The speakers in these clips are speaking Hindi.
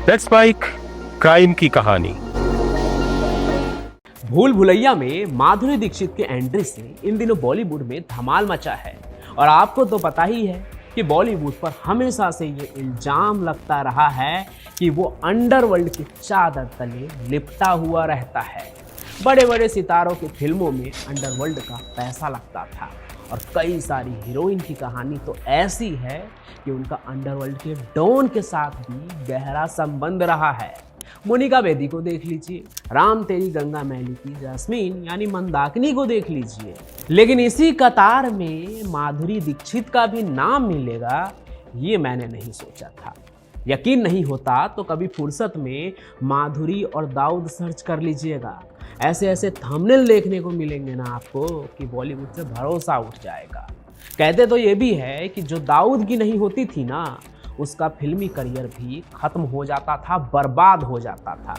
लेट्स स्पाइक क्राइम की कहानी। भूल भुलैया में माधुरी दीक्षित के एंट्री से इन दिनों बॉलीवुड में धमाल मचा है। और आपको तो पता ही है कि बॉलीवुड पर हमेशा से ये इल्जाम लगता रहा है कि वो अंडरवर्ल्ड की चादर तले लिपटा हुआ रहता है। बड़े बड़े सितारों की फिल्मों में अंडरवर्ल्ड का पैसा लगता था और कई सारी हीरोइन की कहानी तो ऐसी है कि उनका अंडरवर्ल्ड के डॉन के साथ भी गहरा संबंध रहा है। मोनिका बेदी को देख लीजिए, राम तेरी गंगा मैली की जैस्मीन यानी मंदाकिनी को देख लीजिए। लेकिन इसी कतार में माधुरी दीक्षित का भी नाम मिलेगा, ये मैंने नहीं सोचा था। यकीन नहीं होता तो कभी फुर्सत में माधुरी और दाऊद सर्च कर लीजिएगा। ऐसे ऐसे थंबनेल देखने को मिलेंगे ना आपको कि बॉलीवुड से भरोसा उठ जाएगा। कहते तो ये भी है कि जो दाऊद की नहीं होती थी ना, उसका फिल्मी करियर भी खत्म हो जाता था, बर्बाद हो जाता था।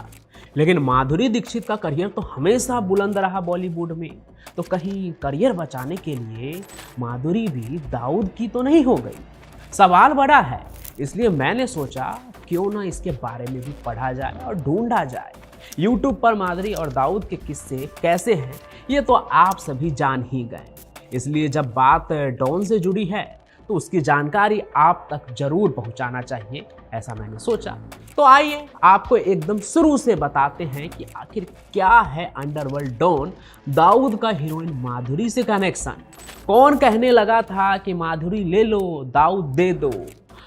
लेकिन माधुरी दीक्षित का करियर तो हमेशा बुलंद रहा बॉलीवुड में। तो कहीं करियर बचाने के लिए माधुरी भी दाऊद की तो नहीं हो गई? सवाल बड़ा है। इसलिए मैंने सोचा क्यों ना इसके बारे में भी पढ़ा जाए और ढूंढा जाए। यूट्यूब पर माधुरी और दाऊद के किस्से कैसे हैं ये तो आप सभी जान ही गए। इसलिए जब बात डॉन से जुड़ी है तो उसकी जानकारी आप तक जरूर पहुंचाना चाहिए, ऐसा मैंने सोचा। तो आइए आपको एकदम शुरू से बताते हैं कि आखिर क्या है अंडरवर्ल्ड डॉन दाऊद का हीरोइन माधुरी से कनेक्शन। कौन कहने लगा था कि माधुरी ले लो दाऊद दे दो?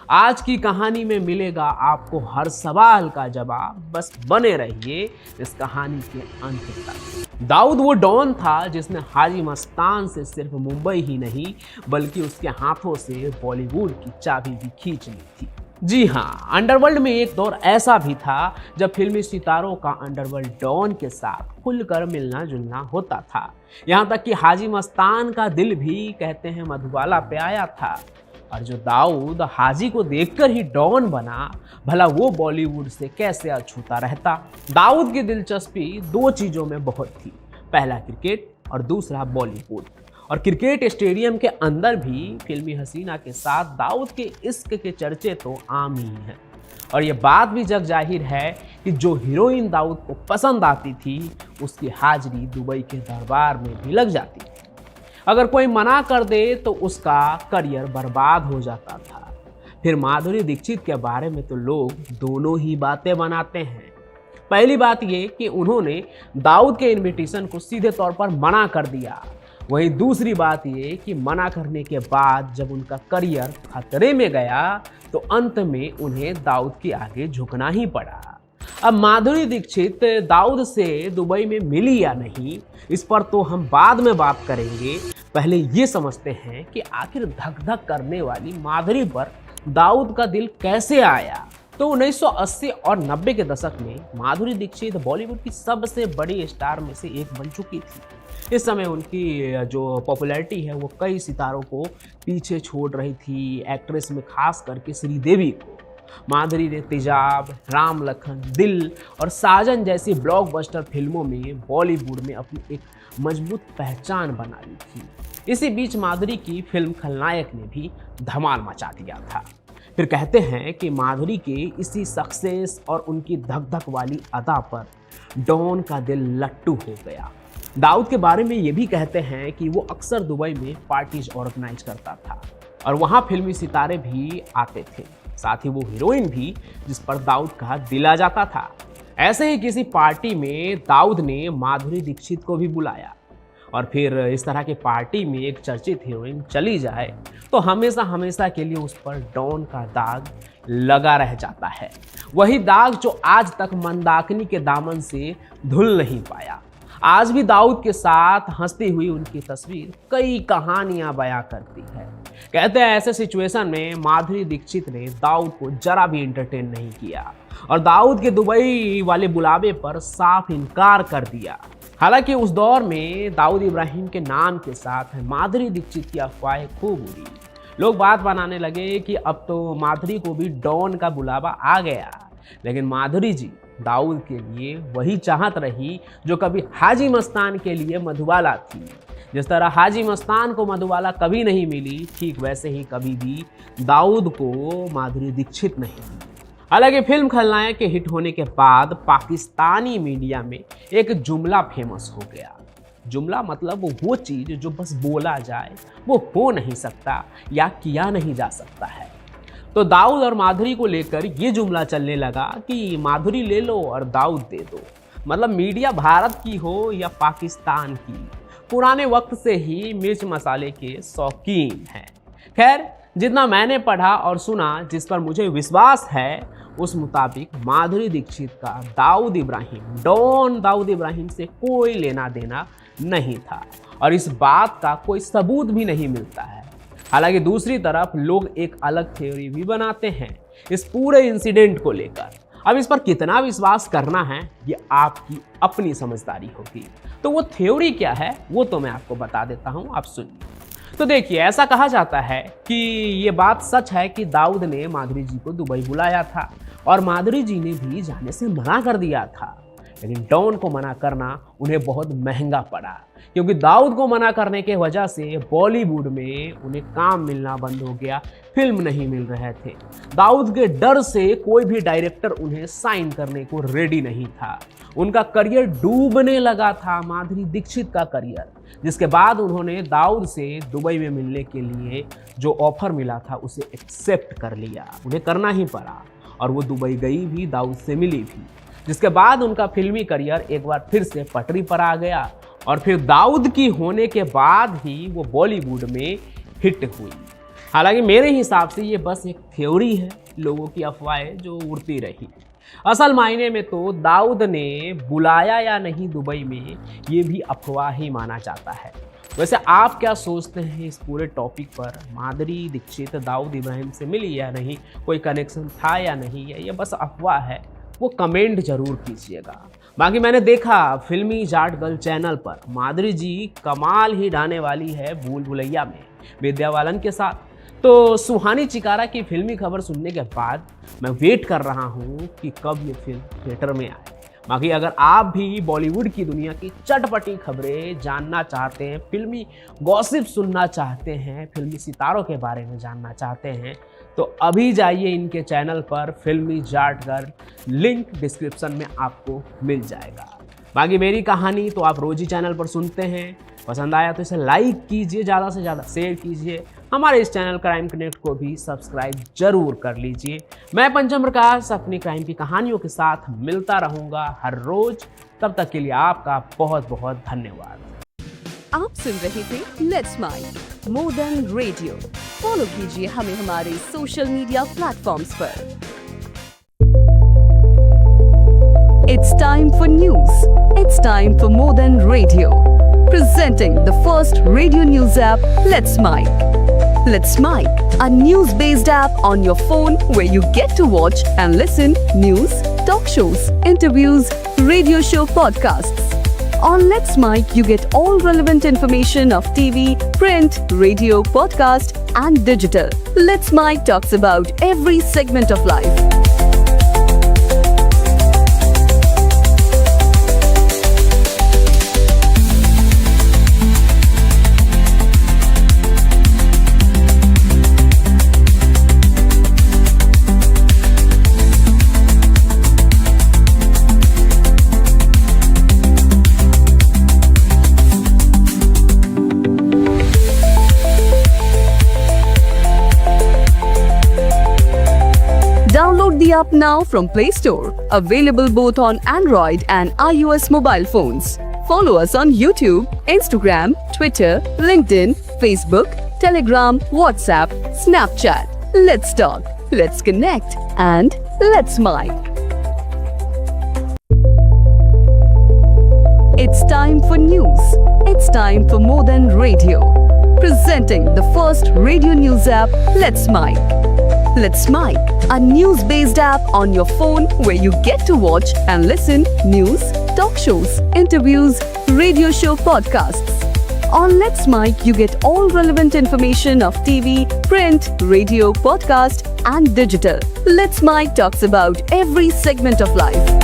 आज की कहानी में मिलेगा आपको हर सवाल का जवाब। बस बने रहिए इस कहानी के अंत तक। दाऊद वो डॉन था जिसने हाजी मस्तान से सिर्फ मुंबई ही नहीं बल्कि उसके हाथों से बॉलीवुड की चाबी भी खींच ली थी। जी हाँ, अंडरवर्ल्ड में एक दौर ऐसा भी था जब फिल्मी सितारों का अंडरवर्ल्ड डॉन के साथ खुलकर मिलना जुलना होता था। यहाँ तक कि हाजी मस्तान का दिल भी कहते हैं मधुबाला पे आया था। और जो दाऊद हाजी को देखकर ही डॉन बना, भला वो बॉलीवुड से कैसे अछूता रहता। दाऊद की दिलचस्पी दो चीज़ों में बहुत थी, पहला क्रिकेट और दूसरा बॉलीवुड। और क्रिकेट स्टेडियम के अंदर भी फिल्मी हसीना के साथ दाऊद के इश्क के चर्चे तो आम ही हैं। और ये बात भी जग जाहिर है कि जो हीरोइन दाऊद को पसंद आती थी उसकी हाजिरी दुबई के दरबार में भी लग जाती थी। अगर कोई मना कर दे तो उसका करियर बर्बाद हो जाता था। फिर माधुरी दीक्षित के बारे में तो लोग दोनों ही बातें बनाते हैं। पहली बात ये कि उन्होंने दाऊद के इनविटेशन को सीधे तौर पर मना कर दिया। वहीं दूसरी बात ये कि मना करने के बाद जब उनका करियर खतरे में गया तो अंत में उन्हें दाऊद के आगे झुकना ही पड़ा। अब माधुरी दीक्षित दाऊद से दुबई में मिली या नहीं, इस पर तो हम बाद में बात करेंगे। पहले ये समझते हैं कि आखिर धक धक करने वाली माधुरी पर दाऊद का दिल कैसे आया। तो 1980 और 90 के दशक में माधुरी दीक्षित बॉलीवुड की सबसे बड़ी स्टार में से एक बन चुकी थी। इस समय उनकी जो पॉपुलैरिटी है वो कई सितारों को पीछे छोड़ रही थी। एक्ट्रेस में खास करके श्रीदेवी को। माधुरी ने तेजाब, राम लखन, दिल और साजन जैसी ब्लॉकबस्टर फिल्मों में बॉलीवुड में अपनी एक मजबूत पहचान बना ली थी। इसी बीच माधुरी की फिल्म खलनायक ने भी धमाल मचा दिया था। फिर कहते हैं कि माधुरी के इसी सक्सेस और उनकी धक धक वाली अदा पर डॉन का दिल लट्टू हो गया। दाऊद के बारे में ये भी कहते हैं कि वो अक्सर दुबई में पार्टीज ऑर्गेनाइज करता था और वहाँ फिल्मी सितारे भी आते थे, साथ ही वो हीरोइन भी जिस पर दाऊद का दिल आ जाता था। ऐसे ही किसी पार्टी में दाऊद ने माधुरी दीक्षित को भी बुलाया और फिर इस तरह की पार्टी में एक चर्चित हीरोइन चली जाए तो हमेशा हमेशा के लिए उस पर डॉन का दाग लगा रह जाता है। वही दाग जो आज तक मंदाकिनी के दामन से धुल नहीं पाया। आज भी दाऊद के साथ हंसती हुई उनकी तस्वीर कई कहानियां बयां करती है। कहते हैं ऐसे सिचुएशन में माधुरी दीक्षित ने दाऊद को जरा भी एंटरटेन नहीं किया और दाऊद के दुबई वाले बुलावे पर साफ इनकार कर दिया। हालांकि उस दौर में दाऊद इब्राहिम के नाम के साथ माधुरी दीक्षित की अफवाहें खूब उड़ी। लोग बात बनाने लगे कि अब तो माधुरी को भी डॉन का बुलावा आ गया। लेकिन माधुरी जी दाऊद के लिए वही चाहत रही जो कभी हाजी मस्तान के लिए मधुबाला थी। जिस तरह हाजी मस्तान को मधुबाला कभी नहीं मिली, ठीक वैसे ही कभी भी दाऊद को माधुरी दीक्षित नहीं मिली। हालांकि फिल्म खलनायक के हिट होने के बाद पाकिस्तानी मीडिया में एक जुमला फेमस हो गया। जुमला मतलब वो चीज जो बस बोला जाए वो हो नहीं सकता या किया नहीं जा सकता है। तो दाऊद और माधुरी को लेकर ये जुमला चलने लगा कि माधुरी ले लो और दाऊद दे दो। मतलब मीडिया भारत की हो या पाकिस्तान की, पुराने वक्त से ही मिर्च मसाले के शौकीन हैं। खैर, जितना मैंने पढ़ा और सुना, जिस पर मुझे विश्वास है, उस मुताबिक माधुरी दीक्षित का दाऊद इब्राहिम, डॉन दाऊद इब्राहिम से कोई लेना देना नहीं था और इस बात का कोई सबूत भी नहीं मिलता है। हालांकि दूसरी तरफ लोग एक अलग थ्योरी भी बनाते हैं इस पूरे इंसिडेंट को लेकर। अब इस पर कितना विश्वास करना है ये आपकी अपनी समझदारी होगी। तो वो थ्योरी क्या है वो तो मैं आपको बता देता हूँ, आप सुनिए। तो देखिए, ऐसा कहा जाता है कि ये बात सच है कि दाऊद ने माधुरी जी को दुबई बुलाया था और माधुरी जी ने भी जाने से मना कर दिया था। लेकिन डॉन को मना करना उन्हें बहुत महंगा पड़ा, क्योंकि दाऊद को मना करने के वजह से बॉलीवुड में उन्हें काम मिलना बंद हो गया, फिल्म नहीं मिल रहे थे। दाऊद के डर से कोई भी डायरेक्टर उन्हें साइन करने को रेडी नहीं था। उनका करियर डूबने लगा था, माधुरी दीक्षित का करियर, जिसके बाद उन्होंने दाऊद से दुबई में मिलने के लिए जो ऑफर मिला था उसे एक्सेप्ट कर लिया। उन्हें करना ही पड़ा और वो दुबई गई भी, दाऊद से मिली भी, जिसके बाद उनका फिल्मी करियर एक बार फिर से पटरी पर आ गया और फिर दाऊद की होने के बाद ही वो बॉलीवुड में हिट हुई। हालांकि मेरे हिसाब से ये बस एक थ्योरी है, लोगों की अफवाहें जो उड़ती रही। असल मायने में तो दाऊद ने बुलाया या नहीं दुबई में, ये भी अफवाह ही माना जाता है। वैसे आप क्या सोचते हैं इस पूरे टॉपिक पर? माधुरी दीक्षित दाऊद इब्राहिम से मिली या नहीं, कोई कनेक्शन था या नहीं, ये बस अफवाह है? वो कमेंट जरूर कीजिएगा। बाकी मैंने देखा फिल्मी जाट गर्ल चैनल पर माधुरी जी कमाल ही ढाने वाली है भूल भुलैया में विद्या बालन के साथ। तो सुहानी चिकारा की फिल्मी खबर सुनने के बाद मैं वेट कर रहा हूँ कि कब ये फिल्म थिएटर में आए। बाकी अगर आप भी बॉलीवुड की दुनिया की चटपटी खबरें जानना चाहते हैं, फिल्मी गॉसिप सुनना चाहते हैं, फिल्मी सितारों के बारे में जानना चाहते हैं, तो अभी जाइए इनके चैनल पर फिल्मी जाट गर्ल, लिंक डिस्क्रिप्शन में आपको मिल जाएगा। बाकी मेरी कहानी तो आप रोज ही चैनल पर सुनते हैं, पसंद आया तो इसे लाइक कीजिए, ज़्यादा से ज़्यादा शेयर कीजिए। हमारे इस चैनल क्राइम कनेक्ट को भी सब्सक्राइब जरूर कर लीजिए। मैं पंचम प्रकाश अपनी क्राइम की कहानियों के साथ मिलता रहूँगा हर रोज। तब तक के लिए आपका बहुत बहुत धन्यवाद। आप सुन रहे थे let's mind more than radio. Follow कीजिए हमें हमारे सोशल मीडिया प्लेटफॉर्म्स पर। It's time for news. It's time for more than radio. Presenting the first radio news app, Let's Mic. Let's Mic, a news-based app on your phone where you get to watch and listen news, talk shows, interviews, radio show podcasts. On Let's Mic, you get all relevant information of TV, print, radio, podcast, and digital. Let's Mic talks about every segment of life. Download the app now from Play Store. Available both on Android and iOS mobile phones. Follow us on YouTube, Instagram, Twitter, LinkedIn, Facebook, Telegram, WhatsApp, Snapchat. Let's talk, let's connect, and let's mic. It's time for news. It's time for more than radio. Presenting the first radio news app, Let's Mic. Let's Mic, a news-based app on your phone where you get to watch and listen news, talk shows, interviews, radio show podcasts. On Let's Mic, you get all relevant information of TV, print, radio, podcast, and digital. Let's Mic talks about every segment of life.